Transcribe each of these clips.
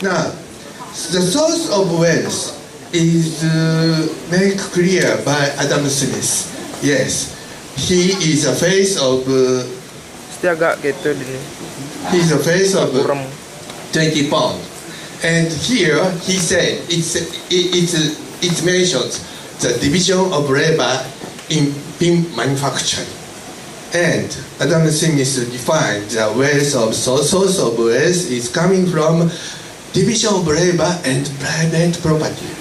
Now, the source of wealth is made clear by Adam Smith. Yes, he is a face of. Mesti agak gitu ini. He is a face of Kurang. 20 pounds, and here he said it mentions the division of labor in pin manufacturing. And Adam Smith defined the wealth of source of wealth is coming from division of labor and private property.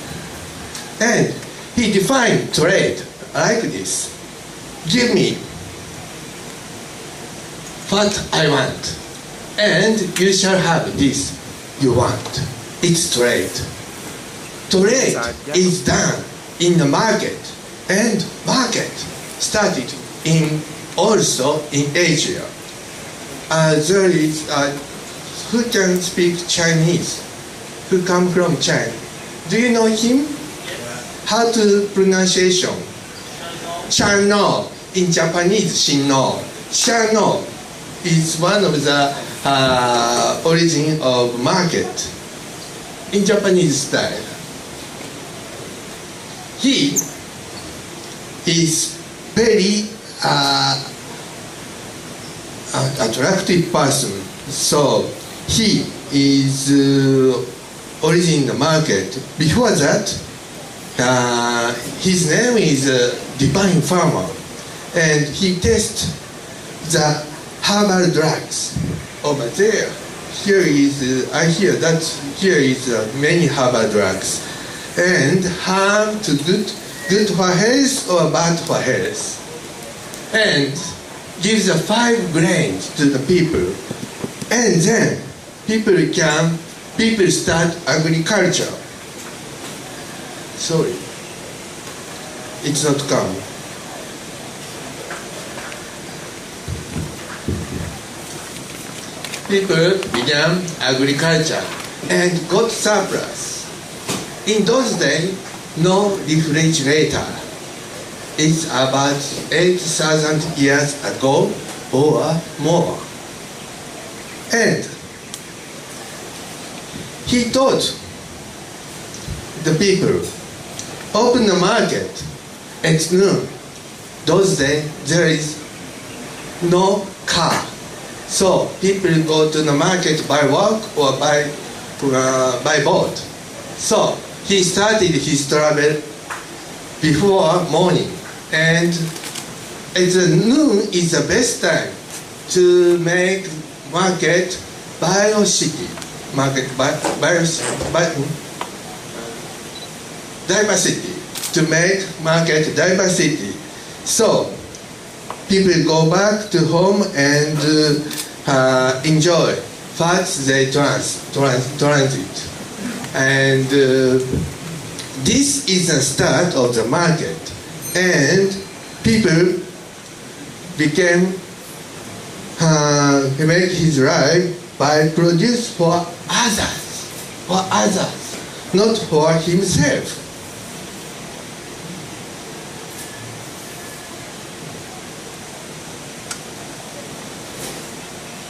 And he defined trade like this: give me what I want, and you shall have this you want. It's trade. Trade is done in the market, and market started also in Asia. There is who can speak Chinese, who come from China. Do you know him? How to pronunciation? Shano. In Japanese, Shino. Shano is one of the origin of market in Japanese style. He is very attractive person, so he is origin in the market. Before that, his name is Divine Farmer, and he tests the herbal drugs over there. Here is I hear that here is many herbal drugs, and harm to good for health or bad for health, and gives 5 grains to the people, and then people start agriculture. Sorry, it's not come. People began agriculture and got surplus. In those days, no refrigerator. It's about 8,000 years ago or more. And he taught the people, open the market at noon. Those days, there is no car. So people go to the market by walk or by boat. So he started his travel before morning, and at noon is the best time to make market diversity, to make market diversity. So people go back to home and enjoy what they transit. And this is the start of the market. And people became, he made his life by produce for others, not for himself.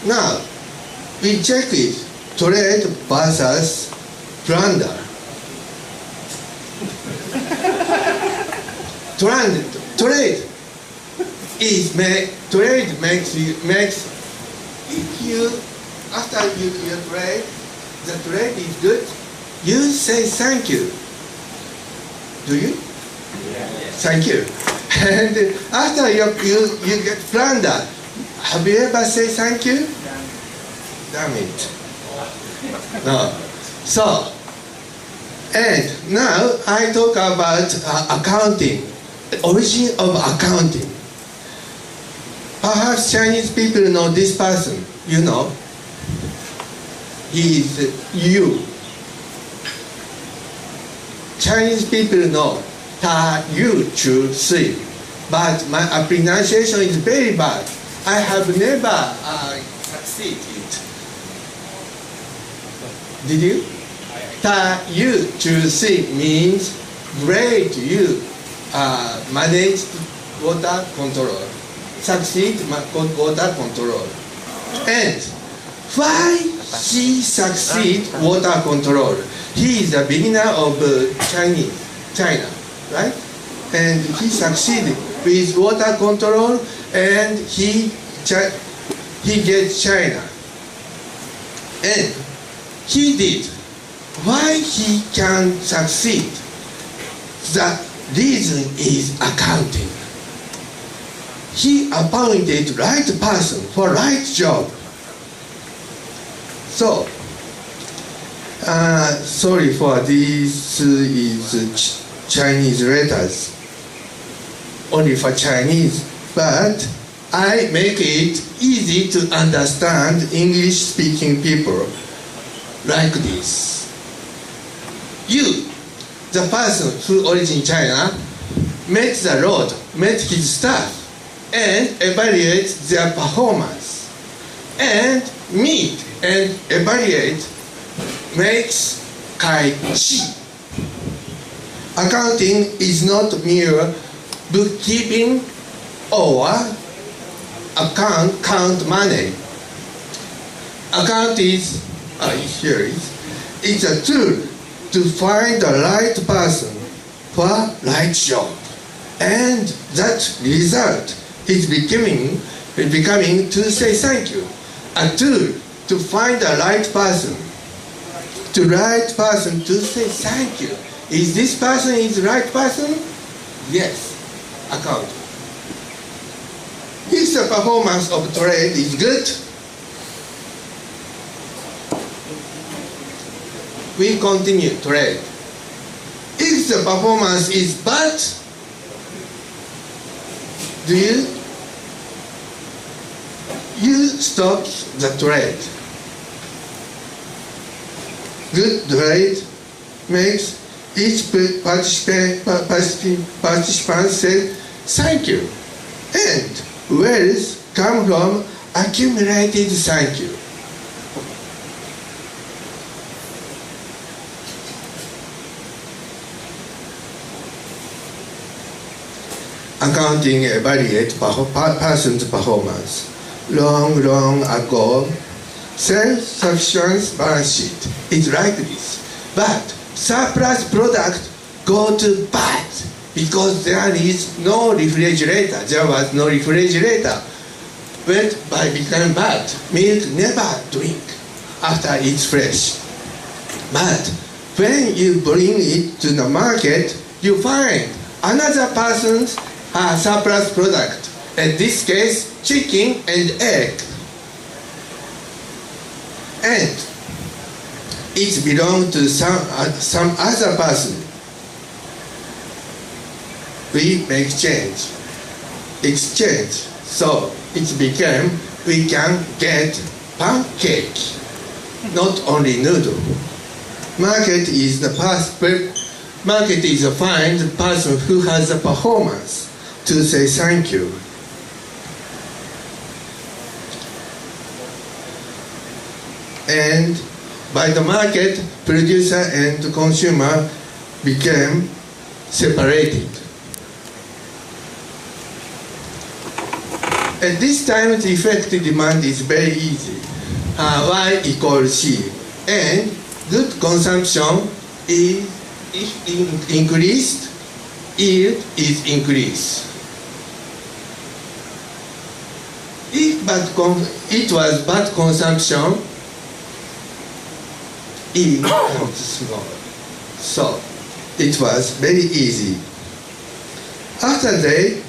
Now, we check it, trade versus plunder. Trade makes if you after you trade, the trade is good, you say thank you. Do you? Yes. Thank you. And after you get plunder, have you ever say thank you? Damn it. No. So, and now I talk about accounting, the origin of accounting. Perhaps Chinese people know this person, you know. He is Yu. Chinese people know Ta Yu Chu Sui, but my pronunciation is very bad. I have never succeeded. Did you? Ta Yu Chu Sui means great you manage water control. Succeed water control. And why he succeed water control. He is a beginner of China, right? And he succeeded with water control, and he gets China. And he did. Why he can succeed? The reason is accounting. He appointed right person for right job. So, sorry for this is Chinese letters, only for Chinese, but I make it easy to understand English-speaking people like this. You, the person who origin China, met the road, met his staff, and evaluate their performance, and meet and evaluate makes kai chi. Accounting is not mere bookkeeping or count money. Account is, here it's a tool to find the right person for right job. And that result is becoming to say thank you. A tool to find the right person. To right person to say thank you. Is this person is the right person? Yes. Account. If the performance of trade is good, we continue trade. If the performance is bad, you stop the trade. Good trade makes each participant say thank you, and wealth come from accumulated thank you. Accounting evaluates person's performance. Long ago, self-sufficiency balance sheet is like this, but surplus product go to bad because there is no refrigerator. There was no refrigerator. But by becoming bad, milk never drink after it's fresh. But when you bring it to the market, you find another person's surplus product. In this case, chicken and egg. And it belongs to some other person. We make exchange. So it became, we can get pancake, not only noodle. Market is the find the person who has the performance to say thank you. And by the market, producer and consumer became separated. At this time, the effective demand is very easy. Y equals C. And good consumption is increased, yield is increased. If it was bad consumption, E becomes small. So it was very easy. After that,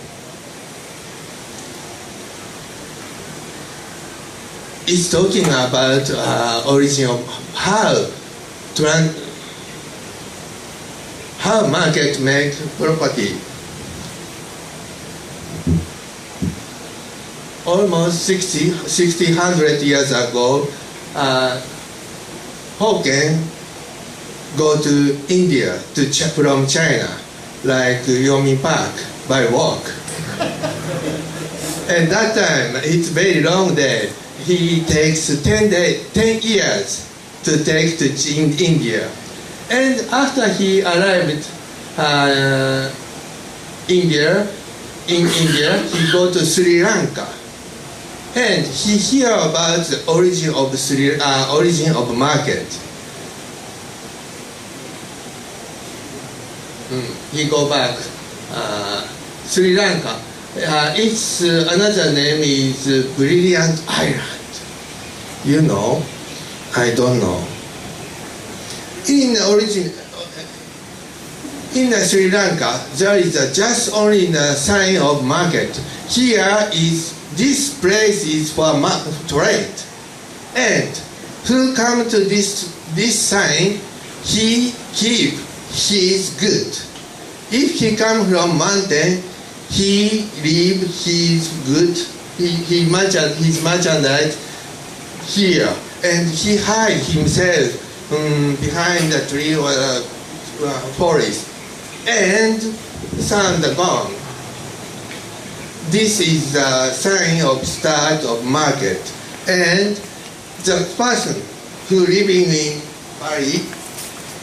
it's talking about origin of how market make property. Almost 100 years ago, Hokkien go to India from China, like Yomi Park, by walk. At that time, it's very long day. He takes 10 years to take to India. And after he arrived in India, he go to Sri Lanka. and he hear about the origin of market. He go back Sri Lanka. Its another name is Brilliant Island. You know, I don't know. In Sri Lanka, there is just only the sign of market. Here is this place is for trade, and who come to this sign, he keep his good. If he come from mountain, he leave his good, his merchandise here, and he hide himself behind the tree or forest, and sun gone. This is the sign of start of market, and the person who living in Bali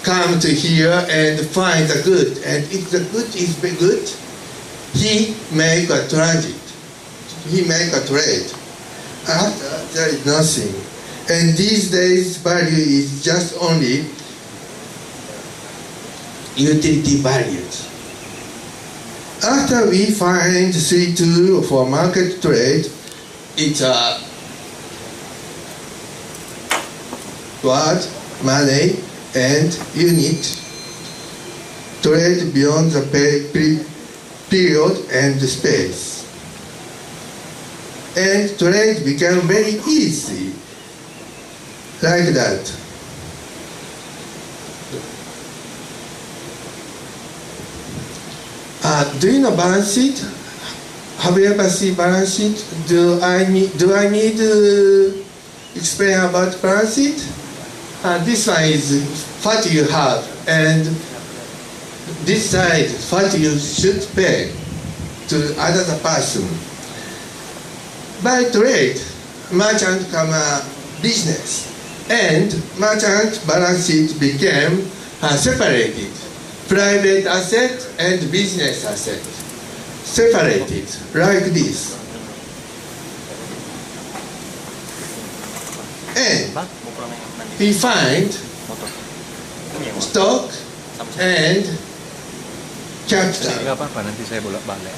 come to here and find the good, and if the good is good, he make a transit, he make a trade. After there is nothing, and these days value is just only utility values. After we find C2 for market trade, it's a word, money, and unit trade beyond the period and space. And trade became very easy, like that. Do you know balance sheet? Have you ever seen balance sheet? Do I need to explain about balance sheet? This one is what you have, and this side what you should pay to another person. By trade, merchant come business, and merchant balance sheet became separated. Private asset and business asset separated like this. And we find stock and capital.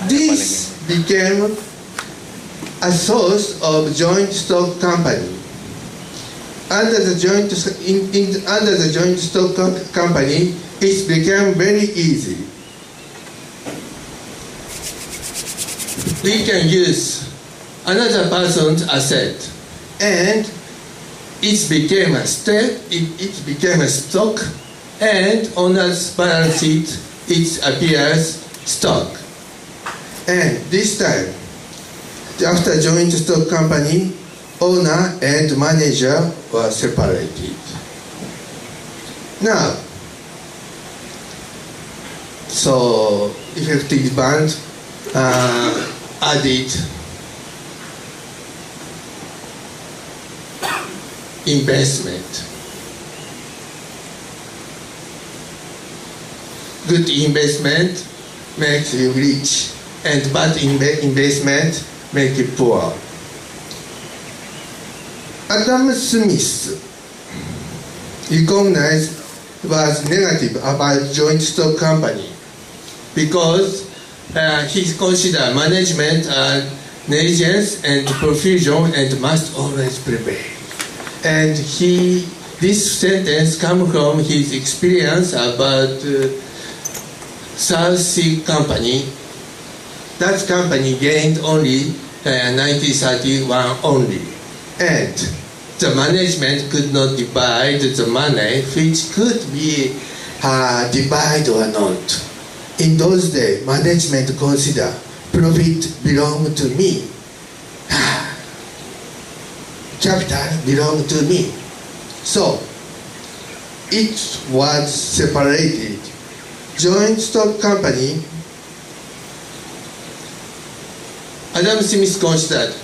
This became a source of joint stock company. Under the joint stock company, it became very easy. We can use another person's asset, and it became a stock, and on the balance sheet it appears stock. And this time, after joint stock company, owner and manager were separated. Now, so effective band added investment. Good investment makes you rich, and bad investment makes you poor. Adam Smith recognized was negative about joint stock company because he considered management as negligence and profusion and must always prevail. And this sentence comes from his experience about South Sea Company. That company gained only 1931 only, and the management could not divide the money which could be divided or not. In those days, management considered profit belonged to me, capital belonged to me. So it was separated. Joint stock company, Adam Smith considered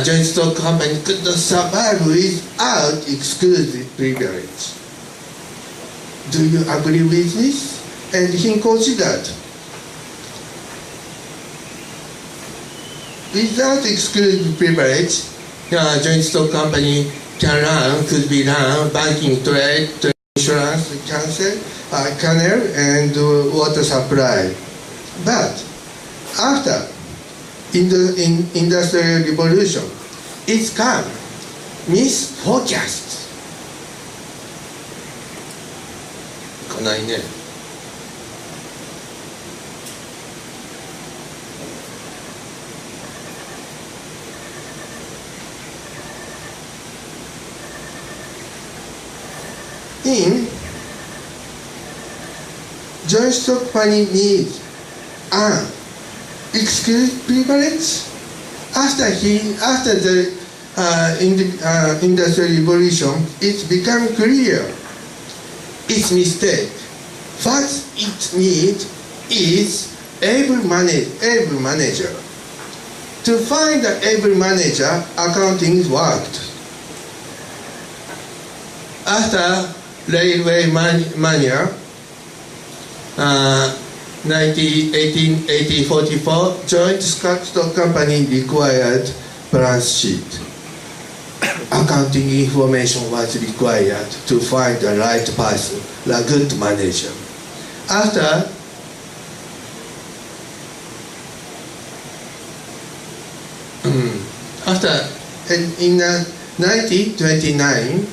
joint stock company could not survive without exclusive privilege. Do you agree with this? And he considered without exclusive privilege, joint stock company could be run, banking, trade, insurance, canal, and water supply. But after Industrial Revolution, it's come misforecast. 来ないね。In joint stock company needs an exclusive privilege after the Industrial Revolution. It's become clear its mistake. What it needs is able manager. To find an able manager, accounting worked. After Railway Manual, 1844, joint stock company required balance sheet. Accounting information was required to find the right person, the good manager. After in 1929,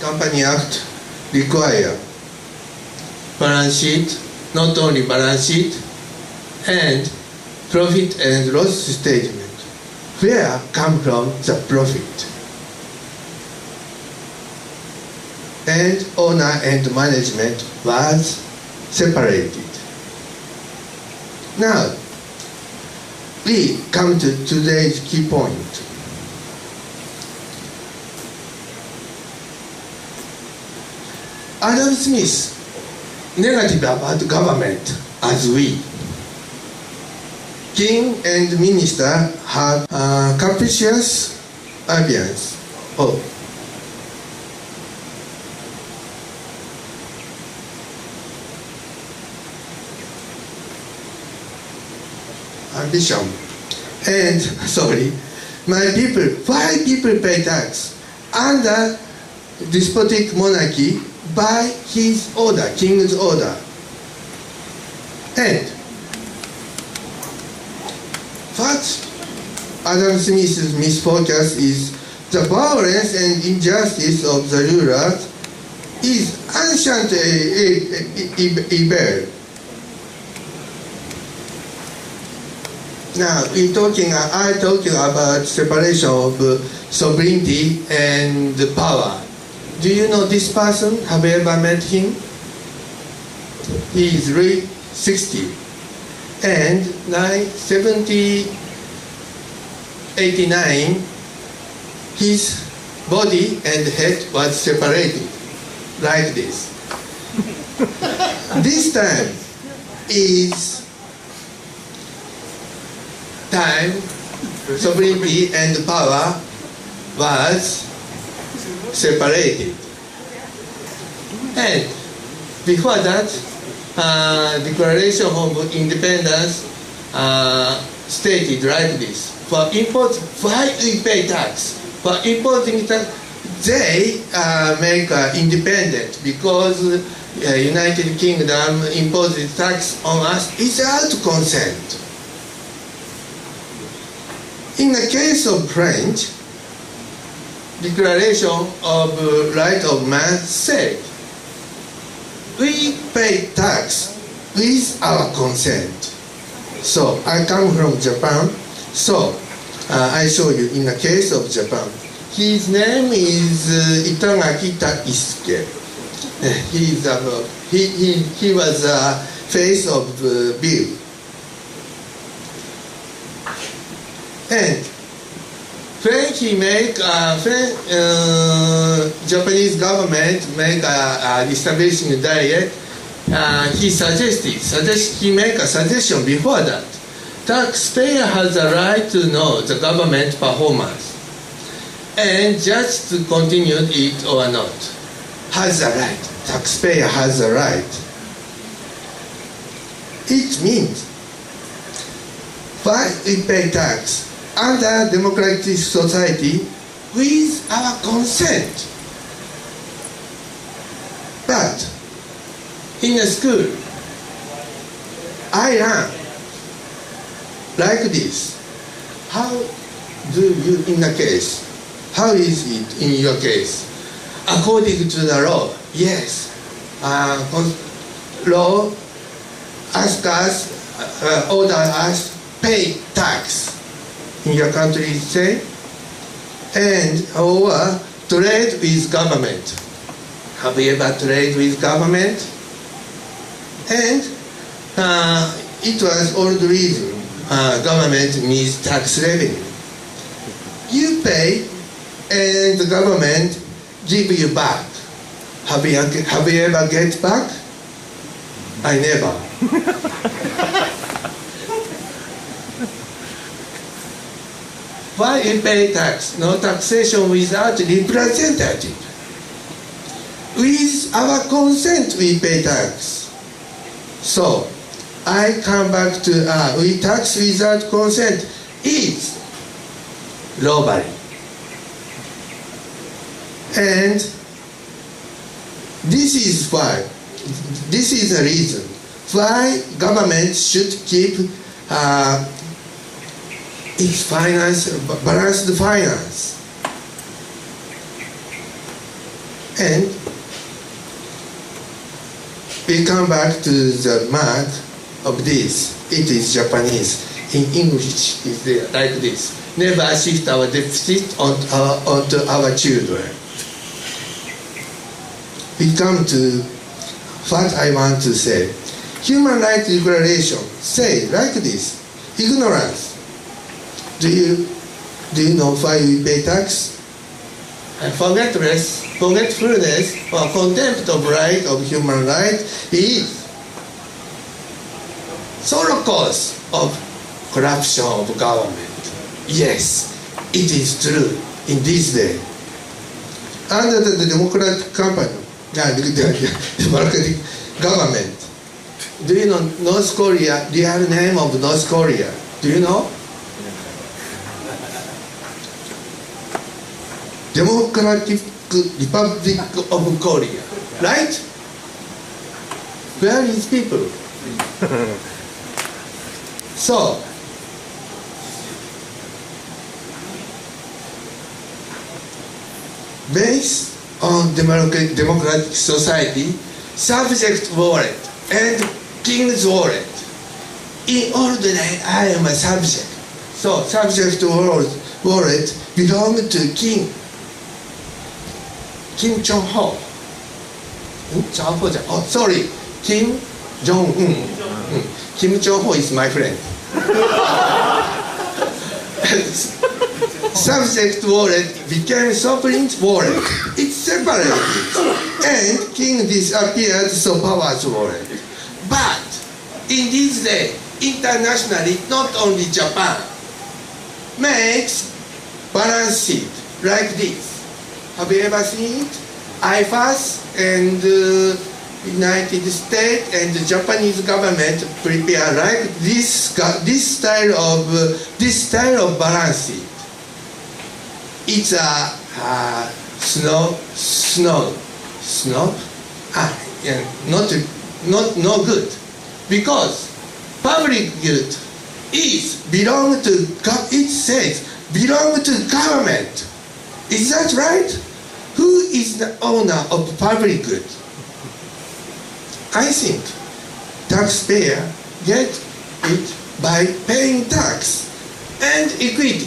Company Act require balance sheet, not only balance sheet, and profit and loss statement. Where come from the profit? And owner and management was separated. Now, we come to today's key point. Adam Smith, negative about government as we. King and minister have capricious ambience. Ambition. And sorry, my people, why people pay tax under despotic monarchy by his order, king's order. And what Adam Smith's misforecast is the violence and injustice of the rulers is ancient evil. Now, I'm talking about separation of sovereignty and power. Do you know this person? Have you ever met him? He is really 60. And 1789, his body and head was separated like this. This time is time sovereignty and power was separated. And before that, Declaration of Independence stated like this: for import, why we pay tax? For importing tax, they make independent because United Kingdom imposes tax on us without consent. In the case of French, Declaration of Right of Man said, we pay tax with our consent. So I come from Japan. So I show you in the case of Japan. His name is Itagaki Taisuke. He was a face of bill. And when he make Japanese government make establishing diet, he make a suggestion before that. Taxpayer has the right to know the government performance and just to continue it or not. Has the right. Taxpayer has the right. It means Why we pay tax under democratic society with our consent? But in a school, I learn like this. How do you in a case? How is it in your case? According to the law, yes. Law ask us, order us pay tax. In your country, say, and or trade with government. Have you ever trade with government? And it was all the reason government needs tax revenue. You pay, and the government give you back. Have you ever get back? I never. Why you pay tax? No taxation without representative. With our consent we pay tax. So I come back to we tax without consent is robbery. And this is why, this is the reason why government should keep its finance, balanced finance. And we come back to the mark of this. It is Japanese. In English, it's there, like this. Never shift our deficit onto our children. We come to what I want to say. Human Rights Declaration say like this: ignorance. Do you know why we pay tax? And forgetfulness or contempt of right of human rights is sole cause of corruption of government. Yes, it is true in this day. Under the democratic democratic government, do you know North Korea, real name of North Korea? Do you know? Democratic Republic of Korea, right? Where is people? So, based on democratic society, subject wallet and king's wallet. In ordinary, I am a subject. So, subject wallet belongs to king. Kim Jong-ho. Oh, sorry. Kim Jong-un. Kim Jong-ho is my friend. Subject wallet became sovereign wallet. It's separated. And king disappeared, so power's wallet. But in this day, internationally, not only Japan makes balance sheet like this. Have you ever seen it? IFAS and United States and the Japanese government prepare like this style of balance sheet. It's a snow. Yeah, no good, because public good belong to government. Is that right? Who is the owner of public good? I think taxpayer get it by paying tax and equity.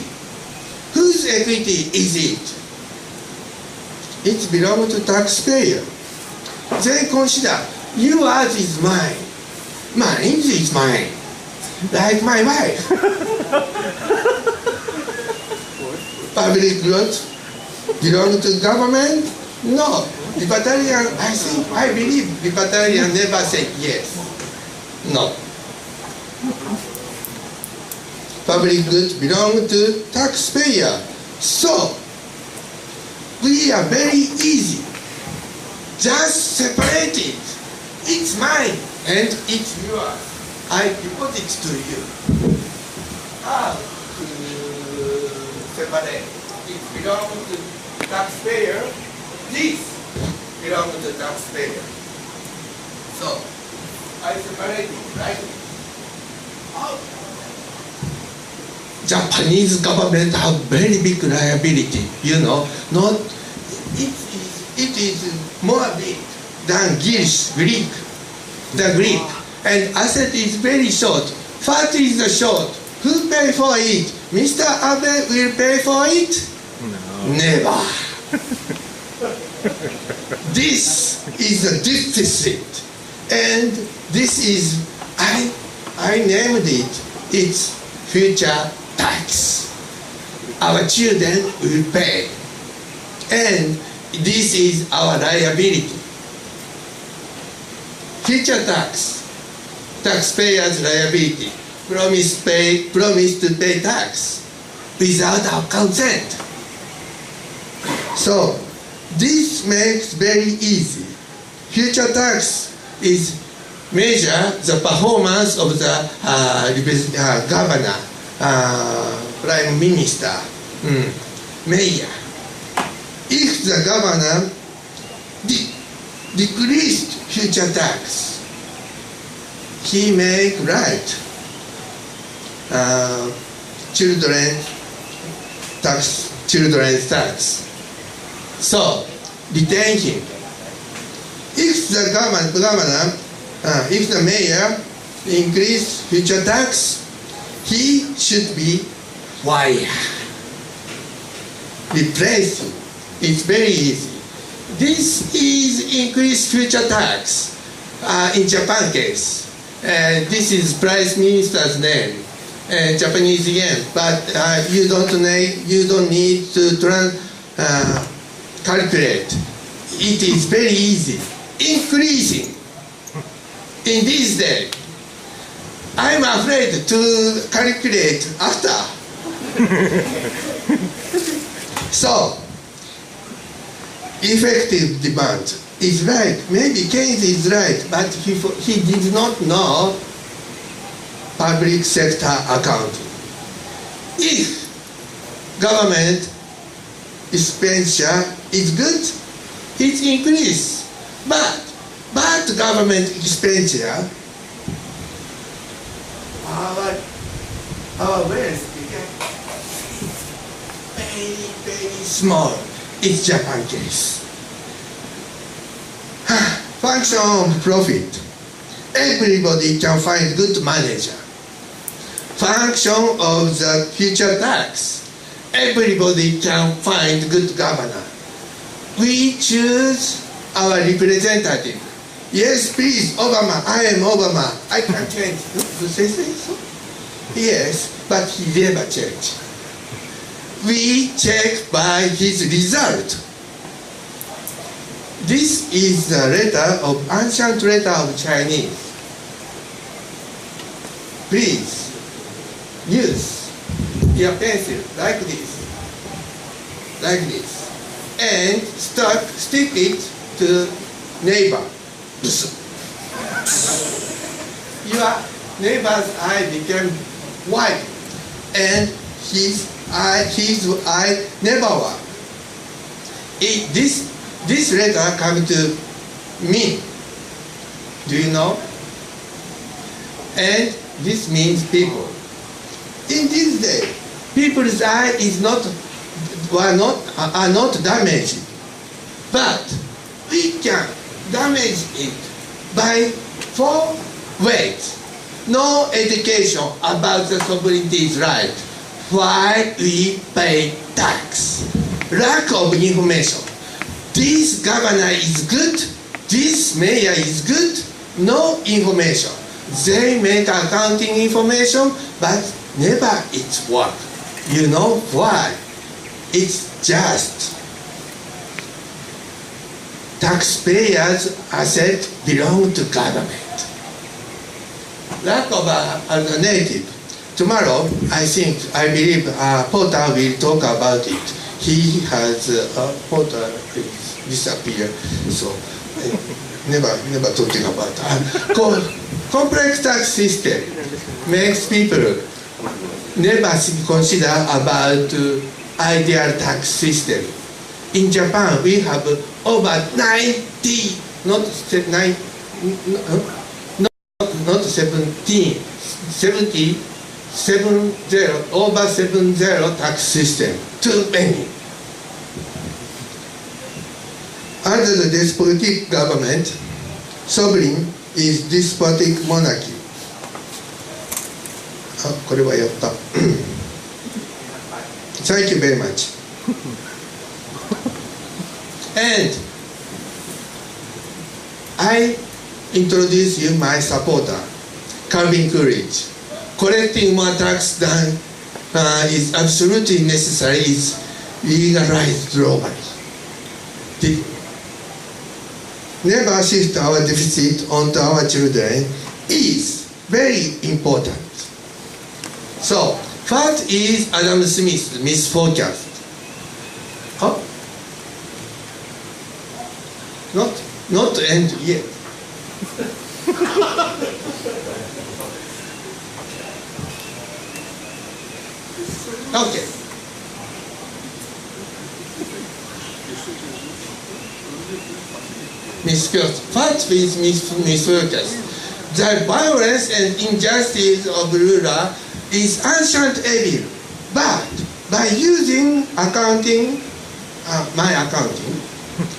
Whose equity is it? It belongs to taxpayer. They consider yours is mine, mine is mine, like my wife. Public good belong to government? No. Libertarian, I believe libertarian never say yes. No. Public goods belong to taxpayer. So, we are very easy. Just separate it. It's mine and it's yours. I deposit to you. have to separate. It belongs to taxpayer. This belongs to taxpayer. So I separate it like this. Japanese government have very big liability. You know, not it is more big than Greek. The Greek. And asset is very short. What is the short? Who pay for it? Mr. Abe will pay for it? No. Never. This is a deficit. And this is, I named it, it's future tax. Our children will pay. And this is our liability. Future tax, taxpayers' liability, promise to pay tax without our consent. So this makes very easy. Future tax is measure the performance of the governor, prime minister, mayor. If the governor decreased future tax, he make right children's tax. So retain him. If the governor, if the mayor increase future tax, he should be fired. Replace him. It's very easy. This is increased future tax in Japan case. This is Prime Minister's name, Japanese yen. But you don't need to calculate. It is very easy. Increasing in this day. I'm afraid to calculate after. So, effective demand is right. Maybe Keynes is right, but he did not know public sector accounting. If government expenditure is good, it increases. But government expenditure, our wealth became very small. It's Japan case. Function of profit. Everybody can find good manager. Function of the future tax. Everybody can find good governor. We choose our representative. Yes, please, Obama. I am Obama. I can change. Do they say so? Yes, but he never changed. We check by his result. This is the ancient letter of Chinese. Please use your pencil like this, and stick it to neighbor. Your neighbor's eye became white, and his eye never worked. This letter comes to me. Do you know? And this means people. In this day, people's eye are not damaged, but we can damage it by 4 ways. No education about the sovereignty's right. Why we pay tax? Lack of information. This governor is good, this mayor is good, no information. They make accounting information, but never it's work. You know why? It's just taxpayers' assets belong to government. Lack of alternative. Tomorrow, I believe Porter will talk about it. He has Porter disappeared, so never talking about that. Complex tax system makes people never consider about ideal tax system. In Japan, we have over 90, not 17, over 70 tax system. Too many. Under the despotic government, sovereign is despotic monarchy. あ、これはやった。Thank you very much. And I introduce you my supporter, Calvin Coolidge. Collecting more tax than is absolutely necessary is legalized globally. Never shift our deficit onto our children is very important. So, what is Adam Smith's misforecast? Huh? Not end yet. Okay. What is misforecast? The violence and injustice of ruler is ancient evil, but by using accounting, my accounting,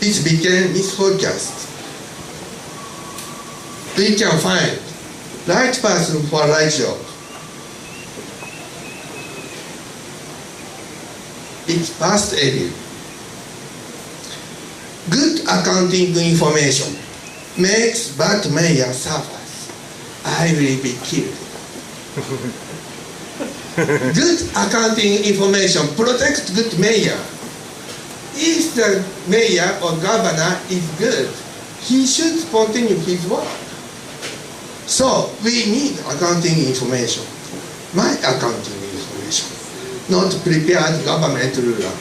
it became misforecast. We can find right person for right job. It's past evil. Good accounting information makes bad mayor suffers. I will be killed. Good accounting information protects good mayor. If the mayor or governor is good, he should continue his work. So we need accounting information. My accounting information, not prepared government ruler.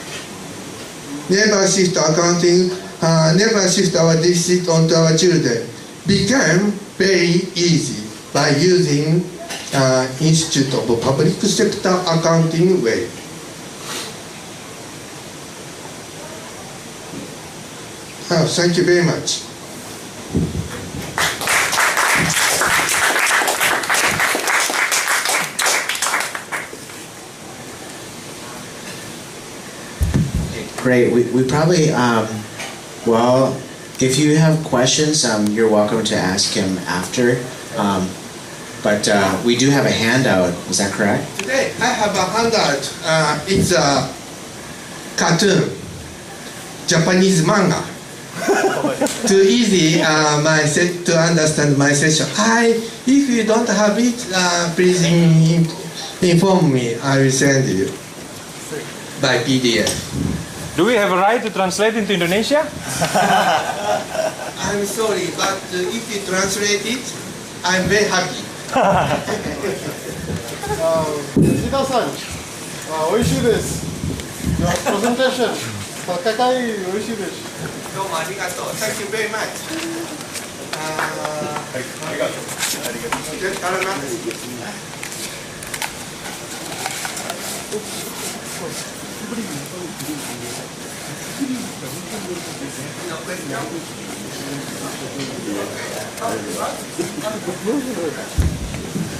Never shift accounting, never shift our deficit onto our children. Became very easy by using Institute of Public Sector Accounting way. Thank you very much. Great. We probably, well, if you have questions, you're welcome to ask him after. But we do have a handout. Is that correct? Today I have a handout. It's a cartoon, Japanese manga. Too easy to understand my session. If you don't have it, please inform me. I will send you by PDF. Do we have a right to translate into Indonesia? I'm sorry, but if you translate it, I'm very happy. 吉田さん、美味しいです。プレゼンテーション、高い美味しいです。どうもありがとう。Thank you very much. ありがとう。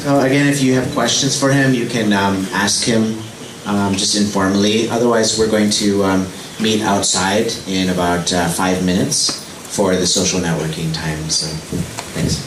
So again, if you have questions for him, you can ask him just informally. Otherwise, we're going to meet outside in about 5 minutes for the social networking time. So, thanks.